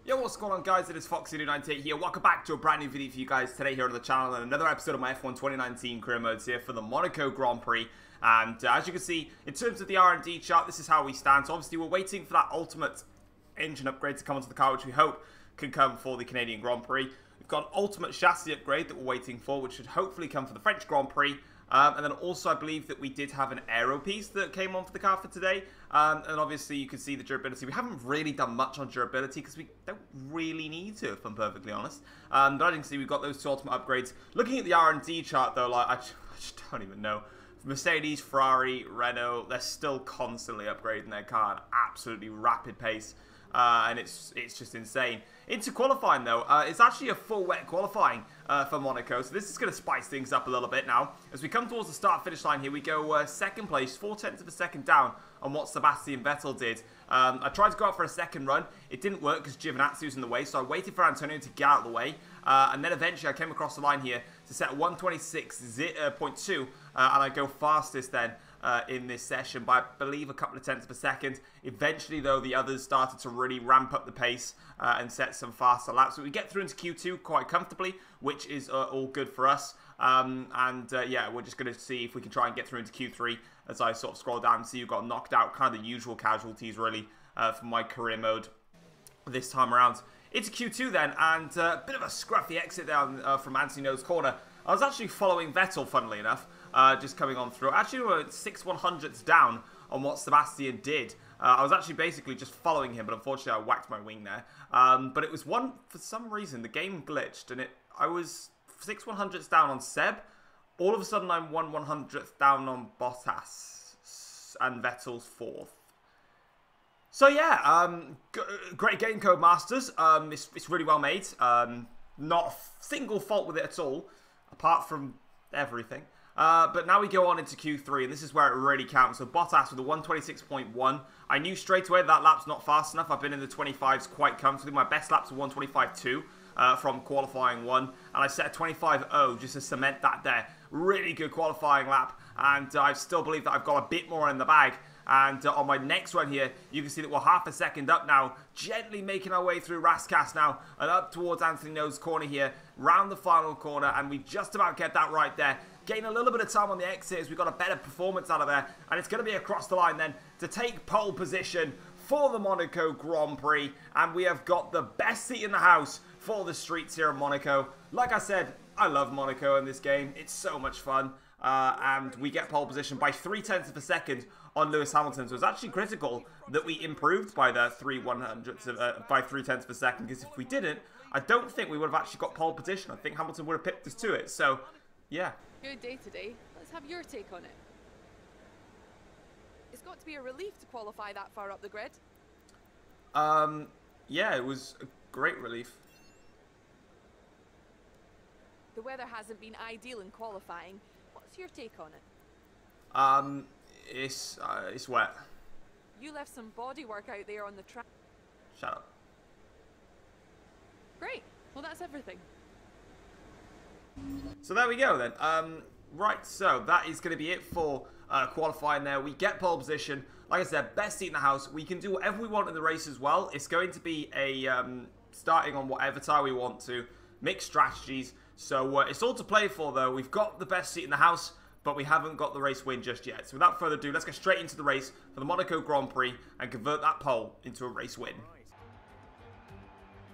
Yo, what's going on, guys? It is Foxy298 here. Welcome back to a brand new video for you guys today here on the channel, and another episode of my F1 2019 career modes here for the Monaco Grand Prix. And as you can see, in terms of the R&D chart, this is how we stand. So obviously, we're waiting for that ultimate engine upgrade to come onto the car, which we hope can come for the Canadian Grand Prix. We've got an ultimate chassis upgrade that we're waiting for, which should hopefully come for the French Grand Prix. And then also, I believe that we did have an aero piece that came on for the car for today. And obviously, you can see the durability. We haven't really done much on durability because we don't really need to, if I'm perfectly honest. But as you can see, we've got those two ultimate upgrades. Looking at the R&D chart, though, like I just don't even know. Mercedes, Ferrari, Renault, they're still constantly upgrading their car at absolutely rapid pace. And it's just insane. Into qualifying, though, it's actually a full wet qualifying for Monaco, so this is going to spice things up a little bit now. As we come towards the start-finish line here, we go second place, 0.4 of a second down on what Sebastian Vettel did. I tried to go out for a second run. It didn't work because Giovinazzi was in the way, so I waited for Antonio to get out of the way. And then eventually I came across the line here to set 1:26.2, and I go fastest then in this session by, I believe, a couple of tenths of a second. Eventually, though, the others started to really ramp up the pace and set some faster laps. So we get through into Q2 quite comfortably, which is all good for us. Yeah, we're just going to see if we can try and get through into Q3 as I sort of scroll down and see who got knocked out. Kind of the usual casualties, really, for my career mode this time around. Into Q2 then, and a bit of a scruffy exit down from Antonio's corner. I was actually following Vettel, funnily enough, just coming on through. Actually, we were 6/100ths down on what Sebastian did. I was actually basically just following him, but unfortunately I whacked my wing there. But it was for some reason, the game glitched, and I was 6/100ths down on Seb. All of a sudden, I'm 1/100th down on Bottas, and Vettel's 4th. So yeah, great game code, Masters. It's really well made. Not a single fault with it at all, apart from everything. But now we go on into Q3, and this is where it really counts. So Bottas with a 1:26.1. I knew straight away that lap's not fast enough. I've been in the 25s quite comfortably. My best lap's a 1:25.2 from qualifying 1. And I set a 25.0 just to cement that there. Really good qualifying lap. And I still believe that I've got a bit more in the bag. And on my next one here, you can see that we're half a second up now, gently making our way through Rascasse now, and up towards Antonio's corner here, round the final corner, and we just about get that right there. Gain a little bit of time on the exit as we got a better performance out of there, and it's going to be across the line then to take pole position for the Monaco Grand Prix, and we have got the best seat in the house for the streets here in Monaco. Like I said, I love Monaco in this game. It's so much fun. And we get pole position by 0.3 of a second on Lewis Hamilton. So it's actually critical that we improved by the 0.3 of a second, because if we didn't, I don't think we would have actually got pole position. I think Hamilton would have pipped us to it. So, yeah. Good day today. Let's have your take on it. It's got to be a relief to qualify that far up the grid. Yeah, it was a great relief. The weather hasn't been ideal in qualifying. What's your take on it? It's wet. You left some bodywork out there on the track. Shut up. Great. Well, that's everything. So there we go then. Right, so that is going to be it for qualifying there. We get pole position. Like I said, best seat in the house. We can do whatever we want in the race as well. It's going to be a starting on whatever tire we want to. Mixed strategies. So it's all to play for, though. We've got the best seat in the house, but we haven't got the race win just yet. So without further ado, let's get straight into the race for the Monaco Grand Prix and convert that pole into a race win.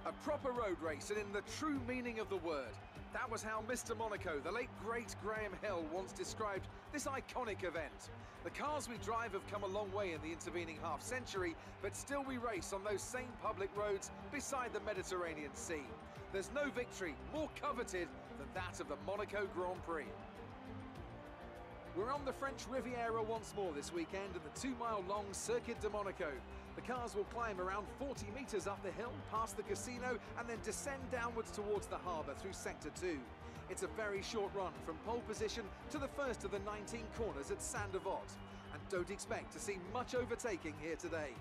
A proper road race, and in the true meaning of the word. That was how Mr. Monaco, the late great Graham Hill, once described this iconic event. The cars we drive have come a long way in the intervening half-century, but still we race on those same public roads beside the Mediterranean Sea. There's no victory more coveted than that of the Monaco Grand Prix. We're on the French Riviera once more this weekend in the 2-mile-long Circuit de Monaco. The cars will climb around 40 metres up the hill, past the casino, and then descend downwards towards the harbour through Sector 2. It's a very short run from pole position to the first of the 19 corners at Saint-Devote. And don't expect to see much overtaking here today.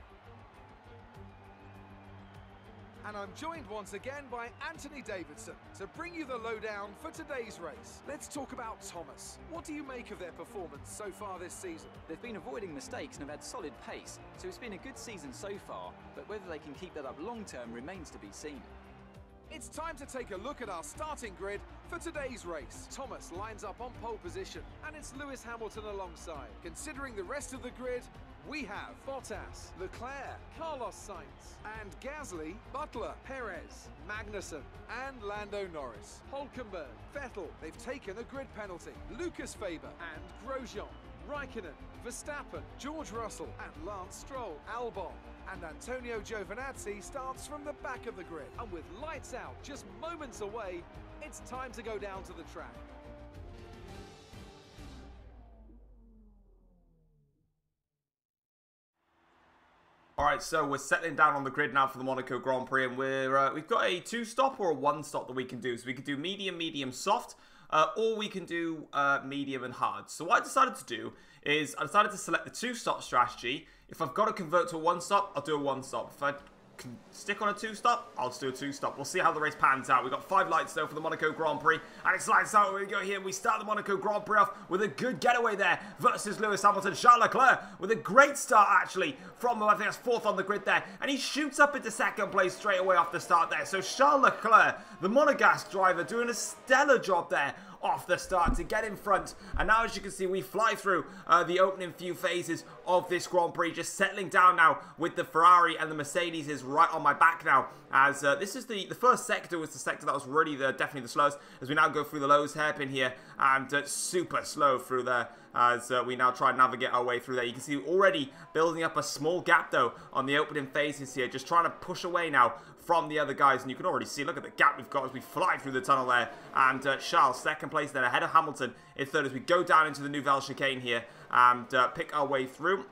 And I'm joined once again by Anthony Davidson to bring you the lowdown for today's race. Let's talk about Thomas. What do you make of their performance so far this season? They've been avoiding mistakes and have had solid pace, so it's been a good season so far, but whether they can keep that up long term remains to be seen. It's time to take a look at our starting grid for today's race. Thomas lines up on pole position, and it's Lewis Hamilton alongside. Considering the rest of the grid, we have Bottas, Leclerc, Carlos Sainz, and Gasly, Butler, Perez, Magnussen, and Lando Norris. Hülkenberg, Vettel, they've taken a grid penalty. Lucas Faber and Grosjean, Raikkonen, Verstappen, George Russell, and Lance Stroll. Albon and Antonio Giovinazzi starts from the back of the grid. And with lights out just moments away, it's time to go down to the track. Alright, so we're settling down on the grid now for the Monaco Grand Prix, and we've got a 2-stop or a 1-stop that we can do. So we can do medium, medium, soft, or we can do medium and hard. So what I decided to do is I decided to select the 2-stop strategy. If I've got to convert to a 1-stop, I'll do a 1-stop. If I can stick on a 2-stop, I'll just do a 2-stop. We'll see how the race pans out. We've got 5 lights though for the Monaco Grand Prix, and it's lights out. We go here. We start the Monaco Grand Prix off with a good getaway there versus Lewis Hamilton. Charles Leclerc with a great start actually from, I think that's 4th on the grid there, and he shoots up into 2nd place straight away off the start there. So Charles Leclerc, the Monegasque driver, doing a stellar job there off the start to get in front. And now, as you can see, we fly through the opening few phases of this Grand Prix, just settling down now with the Ferrari, and the Mercedes is right on my back now, as this is the first sector was the sector that was really definitely the slowest, as we now go through the Lowe's hairpin here, and super slow through there as we now try and navigate our way through there. You can see already building up a small gap though on the opening phases here, just trying to push away now from the other guys, and you can already see, look at the gap we've got as we fly through the tunnel there, and Charles 2nd place then ahead of Hamilton in 3rd as we go down into the Nouvelle chicane here and pick our way through,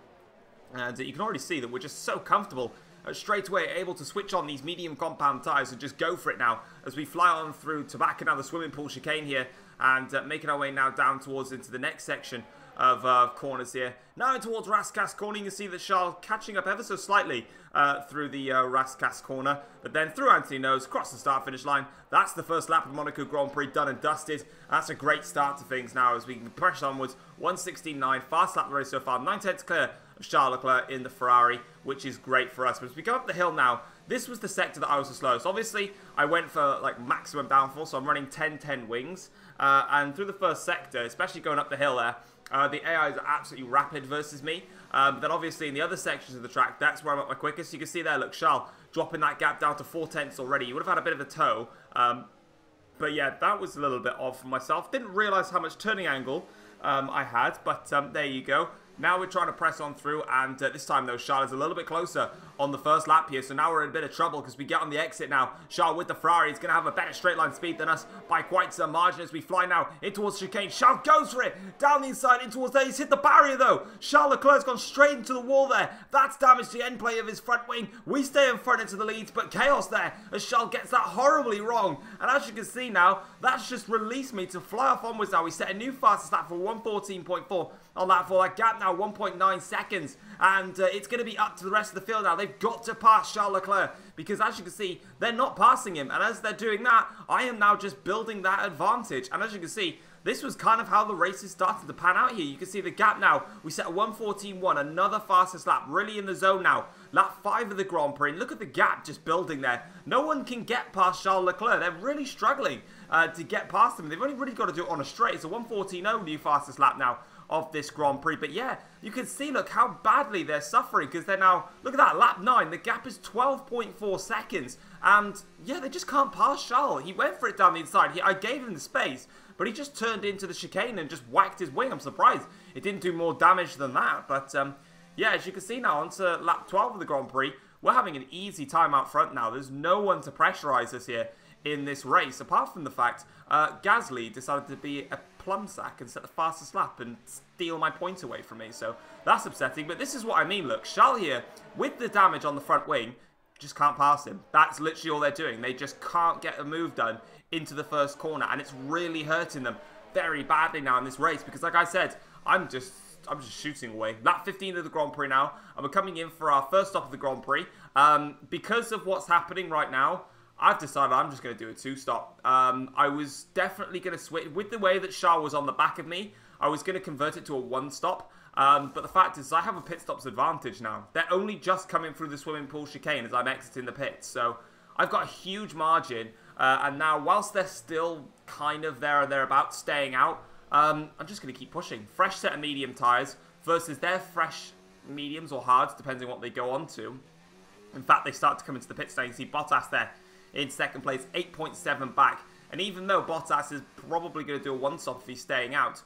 and you can already see that we're just so comfortable straight away able to switch on these medium compound tyres and just go for it now as we fly on through Tobacco, now the swimming pool chicane here, and making our way now down towards into the next section of corners here. Now in towards Rascasse corner, you can see that Charles catching up ever so slightly through the Rascasse corner, but then through Anthony Nose, across the start-finish line. That's the first lap of the Monaco Grand Prix done and dusted. That's a great start to things now as we can press onwards. 1:16.9, fast lap of the race so far, 9/10 clear of Charles Leclerc in the Ferrari, which is great for us. But as we go up the hill now, this was the sector that I was the slowest. Obviously, I went for like maximum downforce, so I'm running 10-10 wings, and through the first sector, especially going up the hill there, the AIs are absolutely rapid versus me. But then obviously in the other sections of the track, that's where I'm at my quickest. You can see there, look, Charles dropping that gap down to 4/10 already. You would have had a bit of a tow. But yeah, that was a little bit odd for myself. Didn't realise how much turning angle I had, but there you go. Now we're trying to press on through, and this time though, Charles is a little bit closer on the first lap here, so now we're in a bit of trouble because we get on the exit now. Charles with the Ferrari is going to have a better straight line speed than us by quite some margin as we fly now in towards chicane. Charles goes for it, down the inside, in towards there. He's hit the barrier though. Charles Leclerc's gone straight into the wall there. That's damaged the end plate of his front wing. We stay in front into the leads, but chaos there as Charles gets that horribly wrong. And as you can see now, that's just released me to fly off onwards now. We set a new fastest lap for 1:14.4 on that for that gap now, 1.9 seconds, and it's going to be up to the rest of the field now. They've got to pass Charles Leclerc because, as you can see, they're not passing him, and as they're doing that, I am now just building that advantage. And as you can see, this was kind of how the race is starting to pan out here. You can see the gap now. We set a 1:14.1, another fastest lap, really in the zone now. Lap 5 of the Grand Prix, and look at the gap just building there. No one can get past Charles Leclerc. They're really struggling to get past him. They've only really got to do it on a straight. It's a 1:14.0 new fastest lap now of this Grand Prix. But yeah, you can see, look, how badly they're suffering because they're now, look at that, lap 9. The gap is 12.4 seconds. And yeah, they just can't pass Charles. He went for it down the inside. I gave him the space, but he just turned into the chicane and just whacked his wing. I'm surprised it didn't do more damage than that. But yeah, as you can see now, onto lap 12 of the Grand Prix, we're having an easy time out front now. There's no one to pressurize us here in this race, apart from the fact Gasly decided to be a plum sack and set the fastest lap and steal my points away from me. So that's upsetting. But this is what I mean. Look, Charles here, with the damage on the front wing, just can't pass him. That's literally all they're doing. They just can't get a move done into the first corner, and it's really hurting them very badly now in this race because, like I said, I'm just shooting away. Lap 15 of the Grand Prix now, and we're coming in for our first stop of the Grand Prix. Because of what's happening right now, I've decided I'm just going to do a two-stop. I was definitely going to switch. With the way that Charles was on the back of me, I was going to convert it to a one-stop. But the fact is, I have a pit stop's advantage now. They're only just coming through the swimming pool chicane as I'm exiting the pits. So I've got a huge margin. And now, whilst they're still kind of there and thereabouts, staying out, I'm just going to keep pushing. Fresh set of medium tyres versus their fresh mediums or hards, depending on what they go on to. In fact, they start to come into the pits now. You can see Bottas there in second place, 8.7 back. And even though Bottas is probably going to do a one-stop if he's staying out,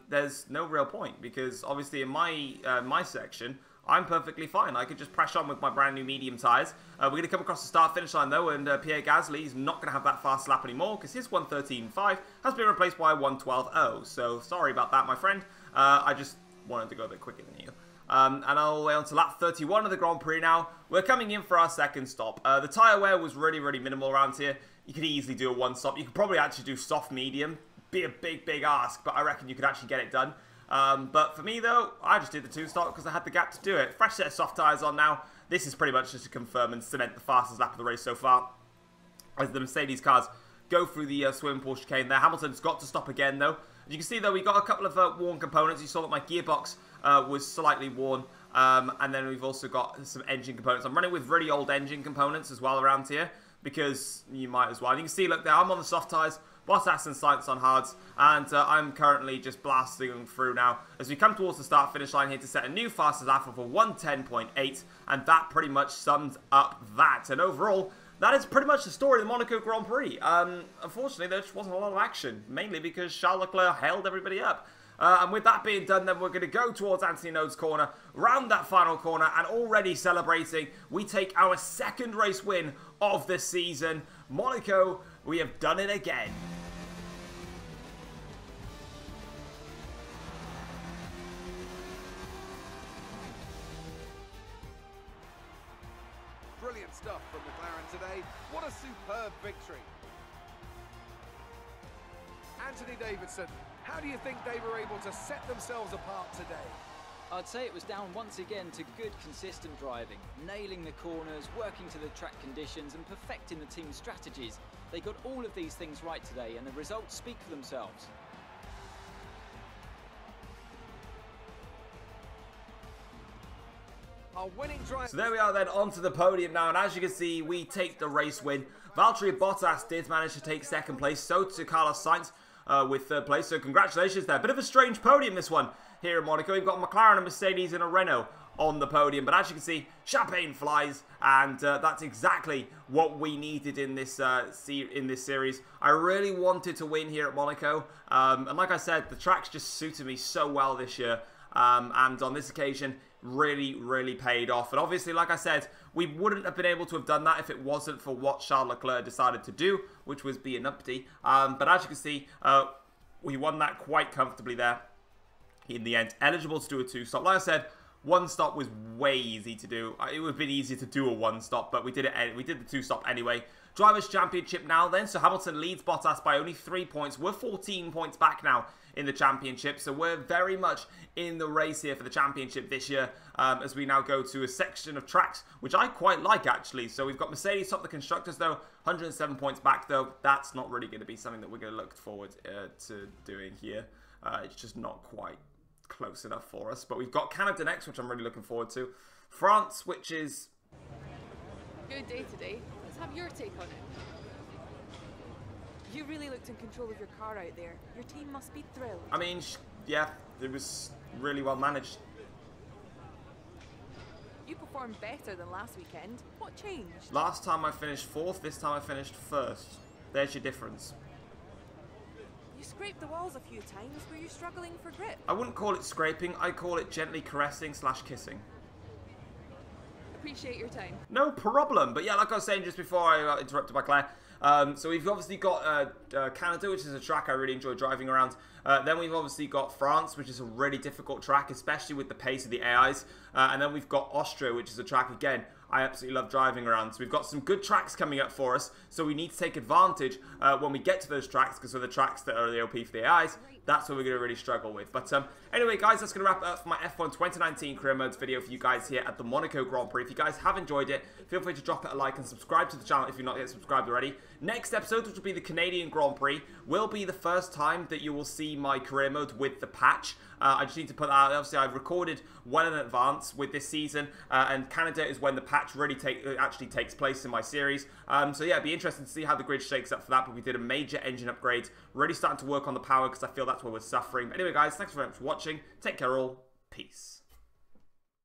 there's no real point. Because obviously in my section, I'm perfectly fine. I could just press on with my brand new medium tyres. We're going to come across the start-finish line though, and Pierre Gasly is not going to have that fast lap anymore because his 1:13.5 has been replaced by a 1:12.0. So sorry about that, my friend. I just wanted to go a bit quicker than you. And all the way on to lap 31 of the Grand Prix now. We're coming in for our second stop. The tyre wear was really, really minimal around here. You could easily do a one-stop. You could probably actually do soft-medium. Be a big, big ask, but I reckon you could actually get it done. But for me, though, I just did the two-stop because I had the gap to do it. Fresh set of soft tyres on now. This is pretty much just to confirm and cement the fastest lap of the race so far. As the Mercedes cars go through the swimming pool chicane there. Hamilton's got to stop again, though. As you can see, though, we got a couple of worn components. You saw that my gearbox was slightly worn. And then we've also got some engine components. I'm running with really old engine components as well around here because you might as well. And you can see, look there, I'm on the soft tyres. Bottas and Sainz on hards, and I'm currently just blasting through now as we come towards the start-finish line here to set a new fastest lap of a 1:10.8, and that pretty much sums up that. And overall, that is pretty much the story of the Monaco Grand Prix. Unfortunately, there just wasn't a lot of action, mainly because Charles Leclerc held everybody up. And with that being done, then we're going to go towards Anthony Node's corner, round that final corner, and already celebrating, we take our second race win of the season. Monaco, we have done it again. Brilliant stuff from McLaren today. What a superb victory. Anthony Davidson, how do you think they were able to set themselves apart today? I'd say it was down once again to good, consistent driving, nailing the corners, working to the track conditions and perfecting the team's strategies. They got all of these things right today and the results speak for themselves. Our winning drive. So there we are then onto the podium now, and as you can see, we take the race win. Valtteri Bottas did manage to take second place, so to Carlos Sainz with third place, so congratulations there. Bit of a strange podium this one here in Monaco. We've got a McLaren, a Mercedes and a Renault on the podium, but as you can see, champagne flies, and that's exactly what we needed in this series. I really wanted to win here at Monaco, and like I said, the track's just suited me so well this year, and on this occasion, really paid off. And obviously, like I said, we wouldn't have been able to have done that if it wasn't for what Charles Leclerc decided to do, which was be an uppity. But as you can see, we won that quite comfortably there in the end. Eligible to do a two-stop. Like I said, one stop was way easy to do. It would have been easier to do a one stop, but we did it. We did the two stop anyway. Drivers' Championship now then. So Hamilton leads Bottas by only 3 points. We're 14 points back now in the championship. So we're very much in the race here for the championship this year as we now go to a section of tracks, which I quite like actually. So we've got Mercedes top the constructors though, 107 points back though. That's not really going to be something that we're going to look forward to doing here. It's just not quite close enough for us. But we've got Canada next, which I'm really looking forward to. France, which is... Good day today. Let's have your take on it. You really looked in control of your car out there. Your team must be thrilled. I mean, yeah, it was really well managed. You performed better than last weekend. What changed? Last time I finished fourth, this time I finished first. There's your difference. You scraped the walls a few times. Were you struggling for grip? I wouldn't call it scraping, I call it gently caressing / kissing. Appreciate your time. No problem. But yeah, like I was saying just before I got interrupted by Claire, so we've obviously got Canada, which is a track I really enjoy driving around. Then we've obviously got France, which is a really difficult track, especially with the pace of the AIs. And then we've got Austria, which is a track, again, I absolutely love driving around. So we've got some good tracks coming up for us, so we need to take advantage when we get to those tracks, because they're the tracks that are the OP for the AIs. That's what we're going to really struggle with. But anyway, guys, that's going to wrap it up for my F1 2019 career modes video for you guys here at the Monaco Grand Prix. If you guys have enjoyed it, feel free to drop it a like and subscribe to the channel if you're not yet subscribed already. Next episode, which will be the Canadian Grand Prix, will be the first time that you will see my career mode with the patch. I just need to put that out. Obviously, I've recorded well in advance with this season, and Canada is when the patch really actually takes place in my series. So yeah, it'd be interesting to see how the grid shakes up for that, but we did a major engine upgrade. Really starting to work on the power because I feel that's where we're suffering. But anyway, guys, thanks very much for watching. Take care all. Peace.